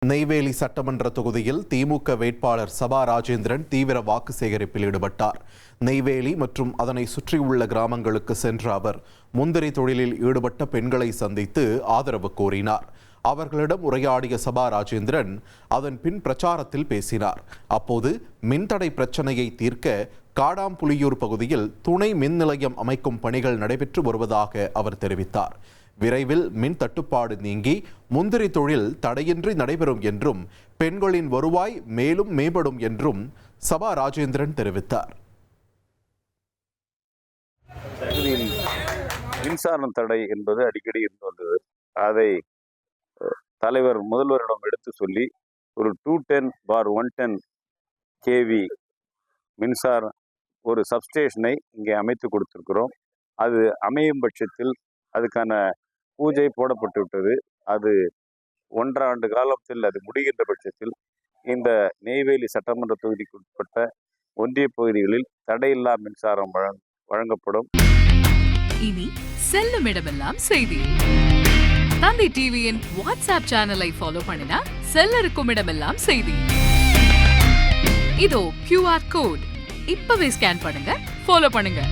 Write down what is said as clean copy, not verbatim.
நெய்வேலி சட்டமன்ற தொகுதியில் திமுக வேட்பாளர் சபா ராஜேந்திரன் தீவிர வாக்கு சேகரிப்பில் ஈடுபட்டார். நெய்வேலி மற்றும் அதனை சுற்றியுள்ள கிராமங்களுக்கு சென்ற அவர் முந்திரி தொழிலில் ஈடுபட்ட பெண்களை சந்தித்து ஆதரவு கோரினார். அவர்களிடம் உரையாடிய சபா ராஜேந்திரன் அதன் பின் பிரச்சாரத்தில் பேசினார். அப்போது மின்தடை பிரச்சனையை தீர்க்க காடாம்புலியூர் பகுதியில் துணை மின் நிலையம் அமைக்கும் பணிகள் நடைபெற்று வருவதாக அவர் தெரிவித்தார். விரைவில் மின் தட்டுப்பாடு நீங்கி முந்திரி தொழில் தடையின்றி நடைபெறும் என்றும் பெண்களின் வருவாய் மேலும் மேம்படும் என்றும் சபா ராஜேந்திரன் தெரிவித்தார். மின்சாரம் தடை என்பது அடிக்கடி இருந்து வந்தது. அதை தலைவர் முதல்வரிடம் எடுத்து சொல்லி ஒரு 210/110 kV மின்சார ஒரு சப்ஸ்டேஷனை இங்கே அமைத்து கொடுத்திருக்கிறோம். அது அமையும் பட்சத்தில் அதுக்கான பூஜை போடப்பட்டு விட்டது. அது 1.5 ஆண்டு காலத்தில் அது முடிகின்ற பட்சத்தில் இந்த நெய்வேலி சட்டமன்ற தொகுதிக்கு உட்பட்ட ஒன்றிய பகுதிகளில் தடையில்லா மின்சாரம் வழங்கப்படும். இனி செல்லும் இடமெல்லாம் செய்தி. தந்தை டிவியின் வாட்ஸ்அப் சேனலை ஃபாலோ பண்ணினா செல்ல இருக்கும் இடமெல்லாம் செய்தி. இதோ QR கோட் இப்பவே ஸ்கேன் பண்ணுங்க, ஃபாலோ பண்ணுங்க.